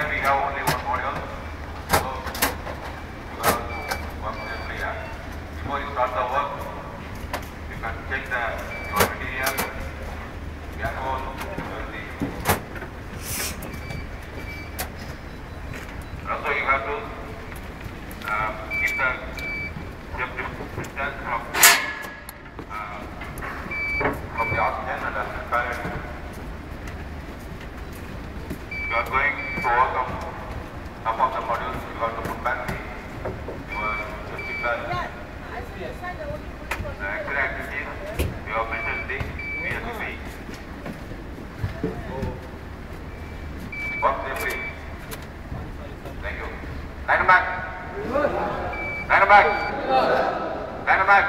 Today we have only one module, so you have to work safely. Before you start the work, you can check your material, alcohol, also you have to keep the distance from the oxygen and the current. You are going to work on some of the modules. You have to put back your safety belt. The actual activities you have mentioned the PSP. Work safely. Thank you. Line back. Line back. Line back.